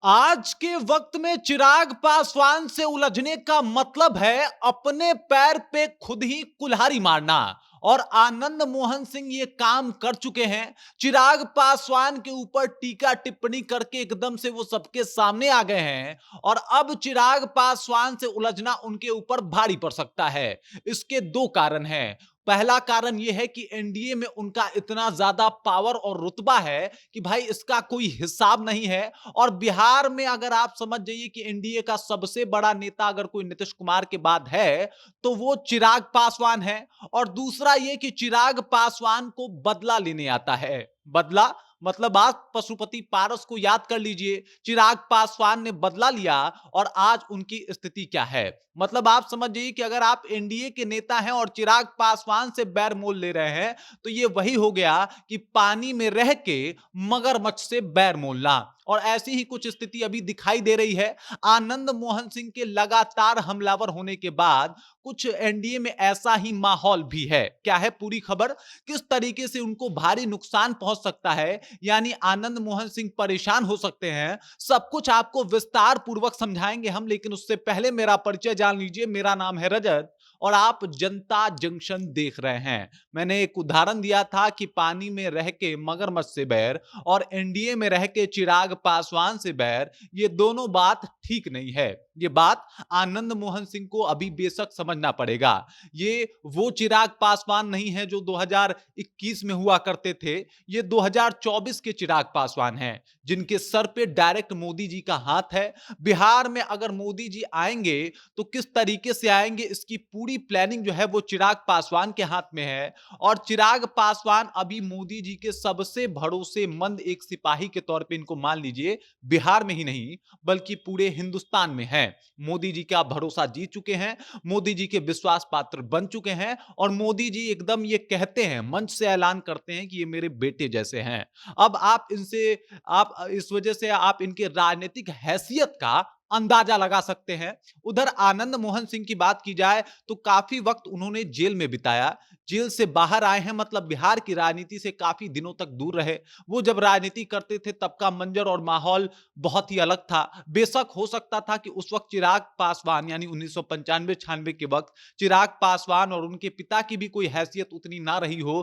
आज के वक्त में चिराग पासवान से उलझने का मतलब है अपने पैर पे खुद ही कुल्हाड़ी मारना। और आनंद मोहन सिंह ये काम कर चुके हैं। चिराग पासवान के ऊपर टीका टिप्पणी करके एकदम से वो सबके सामने आ गए हैं और अब चिराग पासवान से उलझना उनके ऊपर भारी पड़ सकता है। इसके दो कारण हैं। पहला कारण यह है कि एनडीए में उनका इतना ज्यादा पावर और रुतबा है कि भाई इसका कोई हिसाब नहीं है। और बिहार में अगर आप समझ जाइए कि एनडीए का सबसे बड़ा नेता अगर कोई नीतीश कुमार के बाद है तो वो चिराग पासवान है। और दूसरा ये कि चिराग पासवान को बदला लेने आता है। बदला मतलब आप पशुपति पारस को याद कर लीजिए। चिराग पासवान ने बदला लिया और आज उनकी स्थिति क्या है। मतलब आप समझ जाइए कि अगर आप एनडीए के नेता हैं और चिराग पासवान से बैर मोल ले रहे हैं तो ये वही हो गया कि पानी में रह के मगरमच्छ से बैर मोलना। और ऐसी ही कुछ स्थिति अभी दिखाई दे रही है। आनंद मोहन सिंह के लगातार हमलावर होने के बाद कुछ एनडीए में ऐसा ही माहौल भी है। क्या है पूरी खबर, किस तरीके से उनको भारी नुकसान पहुंच सकता है, यानी आनंद मोहन सिंह परेशान हो सकते हैं, सब कुछ आपको विस्तार पूर्वक समझाएंगे हम। लेकिन उससे पहले मेरा परिचय जान लीजिए। मेरा नाम है रजत और आप जनता जंक्शन देख रहे हैं। मैंने एक उदाहरण दिया था कि पानी में रह के मगरमच्छ से बैर और एनडीए में रह के चिराग पासवान से बैर, ये दोनों बात ठीक नहीं है। ये बात आनंद मोहन सिंह को अभी बेशक समझना पड़ेगा। ये वो चिराग पासवान नहीं है जो 2021 में हुआ करते थे। ये 2024 के चिराग पासवान हैं जिनके सर पे डायरेक्ट मोदी जी का हाथ है। बिहार में अगर मोदी जी आएंगे तो किस तरीके से आएंगे, इसकी पूरी प्लानिंग जो है वो चिराग पासवान के हाथ में है। और चिराग पासवान अभी मोदी जी के सबसे भरोसेमंद एक सिपाही के तौर पे इनको मान लीजिए, बिहार में ही नहीं बल्कि पूरे हिंदुस्तान में है। मोदी जी का भरोसा जीत चुके हैं, मोदी जी के विश्वास पात्र बन चुके हैं और मोदी जी एकदम ये कहते हैं, मंच से ऐलान करते हैं कि ये मेरे बेटे जैसे हैं। अब आप इस वजह से आप इनके राजनीतिक हैसियत का अंदाजा लगा सकते हैं। उधर आनंद मोहन सिंह की बात की जाए तो काफी वक्त उन्होंने जेल में बिताया। जेल से बाहर आए हैं मतलब बिहार की राजनीति से काफी दिनों तक दूर रहे। वो जब राजनीति करते थे तब का मंजर और माहौल बहुत ही अलग था। बेशक हो सकता था कि उस वक्त चिराग पासवान यानी 1995-96 के वक्त चिराग पासवान और उनके पिता की भी कोई हैसियत उतनी ना रही हो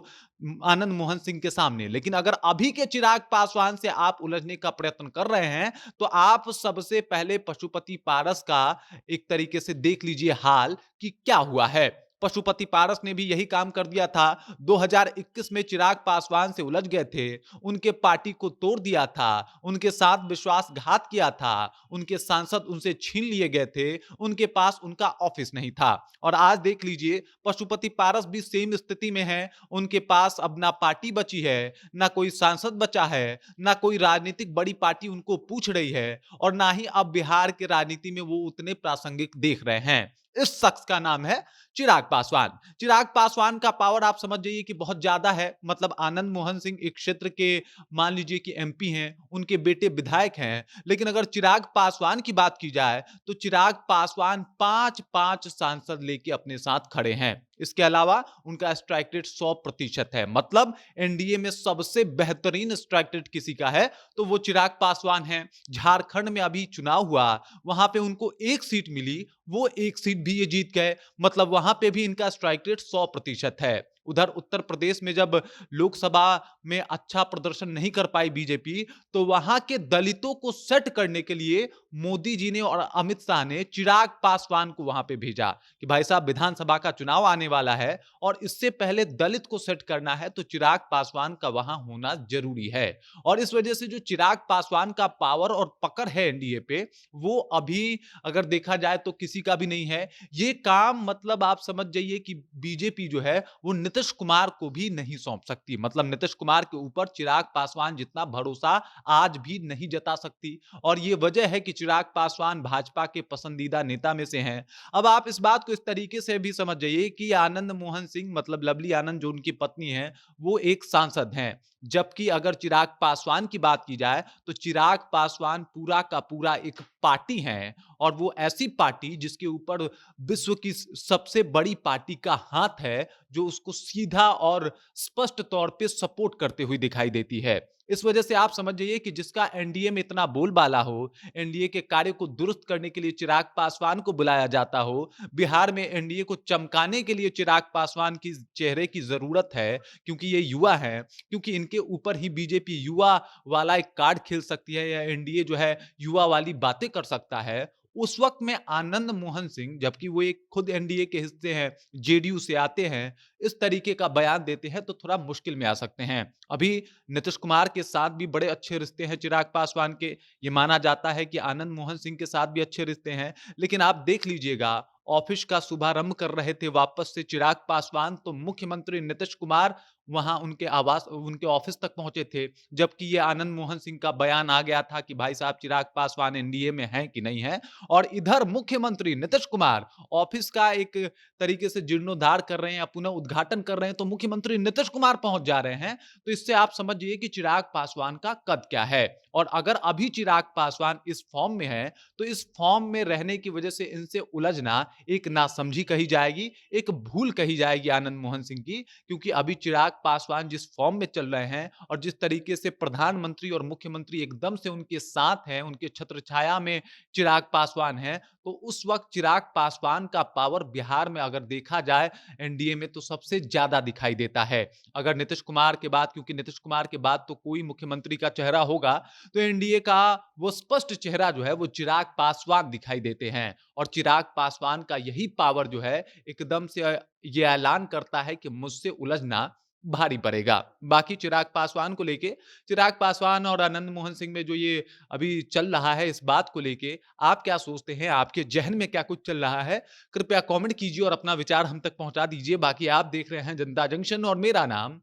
आनंद मोहन सिंह के सामने। लेकिन अगर अभी के चिराग पासवान से आप उलझने का प्रयत्न कर रहे हैं तो आप सबसे पहले पशुपति पारस का एक तरीके से देख लीजिए हाल कि क्या हुआ है। पशुपति पारस ने भी यही काम कर दिया था। 2021 में चिराग पासवान से उलझ गए थे, उनके पार्टी को तोड़ दिया था, उनके साथ विश्वासघात किया था, उनके सांसद उनसे छीन लिए गए थे, उनके पास उनका ऑफिस नहीं था। और आज देख लीजिए पशुपति पारस भी सेम स्थिति में है। उनके पास अब ना पार्टी बची है, ना कोई सांसद बचा है, ना कोई राजनीतिक बड़ी पार्टी उनको पूछ रही है और ना ही अब बिहार के राजनीति में वो उतने प्रासंगिक देख रहे हैं। इस शख्स का नाम है चिराग पासवान। चिराग पासवान का पावर आप समझ जाइए कि बहुत ज्यादा है। मतलब आनंद मोहन सिंह एक क्षेत्र के मान लीजिए कि एमपी हैं, उनके बेटे विधायक हैं। लेकिन अगर चिराग पासवान की बात की जाए तो चिराग पासवान 5-5 सांसद लेके अपने साथ खड़े हैं। इसके अलावा उनका स्ट्राइक रेट 100% है। मतलब एनडीए में सबसे बेहतरीन स्ट्राइक रेट किसी का है तो वो चिराग पासवान है। झारखंड में अभी चुनाव हुआ, वहां पे उनको एक सीट मिली, वो एक सीट भी ये जीत गए। मतलब वहां पे भी इनका स्ट्राइक रेट 100% है। उधर उत्तर प्रदेश में जब लोकसभा में अच्छा प्रदर्शन नहीं कर पाई बीजेपी तो वहां के दलितों को सेट करने के लिए मोदी जी ने और अमित शाह ने चिराग पासवान को वहां पे भेजा कि भाई साहब विधानसभा का चुनाव आने वाला है और इससे पहले दलित को सेट करना है तो चिराग पासवान का वहां होना जरूरी है। और इस वजह से जो चिराग पासवान का पावर और पकड़ है एनडीए पे, वो अभी अगर देखा जाए तो किसी का भी नहीं है। ये काम मतलब आप समझ जाइए कि बीजेपी जो है वो नीतीश कुमार को भी नहीं सौंप सकती। मतलब नीतीश कुमार के ऊपर चिराग पासवान जितना भरोसा आज भी नहीं जता सकती। और ये वजह है कि चिराग पासवान भाजपा के पसंदीदा नेता में से हैं। अब आप इस बात को इस तरीके से भी समझ जाइए कि आनंद मोहन सिंह मतलब लवली आनंद जो उनकी पत्नी है वो एक सांसद हैं। जबकि अगर चिराग पासवान की बात की जाए तो चिराग पासवान पूरा का पूरा एक पार्टी है और वो ऐसी पार्टी जिसके ऊपर विश्व की सबसे बड़ी पार्टी का हाथ है जो उसको सीधा और स्पष्ट तौर पे सपोर्ट करते हुए दिखाई देती है। इस वजह से आप समझ जाइए कि जिसका एनडीए में इतना बोलबाला हो, एनडीए के कार्य को दुरुस्त करने के लिए चिराग पासवान को बुलाया जाता हो, बिहार में एनडीए को चमकाने के लिए चिराग पासवान की चेहरे की ज़रूरत है, क्योंकि ये युवा हैं, क्योंकि इनके ऊपर ही बीजेपी युवा वाला एक कार्ड खेल सकती है या एनडीए जो है युवा वाली बातें कर सकता है। उस वक़्त में आनंद मोहन सिंह, जबकि वो एक खुद एनडीए के हिस्से हैं, जेडीयू से आते हैं, इस तरीके का बयान देते हैं तो थोड़ा मुश्किल में आ सकते हैं। अभी नीतीश कुमार के साथ भी बड़े अच्छे रिश्ते हैं चिराग पासवान के। ये माना जाता है कि आनंद मोहन सिंह के साथ भी अच्छे रिश्ते हैं। लेकिन आप देख लीजिएगा, ऑफिस का शुभारंभ कर रहे थे वापस से चिराग पासवान, तो मुख्यमंत्री नीतीश कुमार वहां उनके आवास, उनके ऑफिस तक पहुंचे थे। जबकि ये आनंद मोहन सिंह का बयान आ गया था कि भाई साहब चिराग पासवान एनडीए में हैं कि नहीं है, और इधर मुख्यमंत्री नीतीश कुमार ऑफिस का एक तरीके से जीर्णोद्धार कर रहे हैं या पुनः उद्घाटन कर रहे हैं, तो मुख्यमंत्री नीतीश कुमार पहुंच जा रहे हैं। तो इससे आप समझिए कि चिराग पासवान का कद क्या है। और अगर अभी चिराग पासवान इस फॉर्म में है, तो इस फॉर्म में रहने की वजह से इनसे उलझना एक नासमझी कही जाएगी, एक भूल कही जाएगी आनंद मोहन सिंह की। क्योंकि अभी चिराग पासवान जिस फॉर्म में चल रहे हैं और जिस तरीके से प्रधानमंत्री और मुख्यमंत्री एकदम से उनके साथ हैं, उनके छत्रछाया में चिराग पासवान हैं, तो उस वक्त चिराग पासवान का पावर बिहार में अगर देखा जाए एनडीए में तो सबसे ज्यादा दिखाई देता है। अगर नीतीश कुमार के बाद, क्योंकि नीतीश कुमार के बाद तो कोई मुख्यमंत्री का चेहरा होगा, तो एनडीए का वो स्पष्ट चेहरा जो है वो चिराग पासवान दिखाई देते हैं। और चिराग पासवान का यही पावर जो है एकदम से ये ऐलान करता है कि मुझसे उलझना भारी पड़ेगा। बाकी चिराग पासवान को लेके, चिराग पासवान और आनंद मोहन सिंह में जो ये अभी चल रहा है, इस बात को लेके आप क्या सोचते हैं? आपके ज़हन में क्या कुछ चल रहा है? कृपया कमेंट कीजिए और अपना विचार हम तक पहुँचा दीजिए। बाकी आप देख रहे हैं जनता जंक्शन और मेरा नाम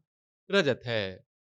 रजत है।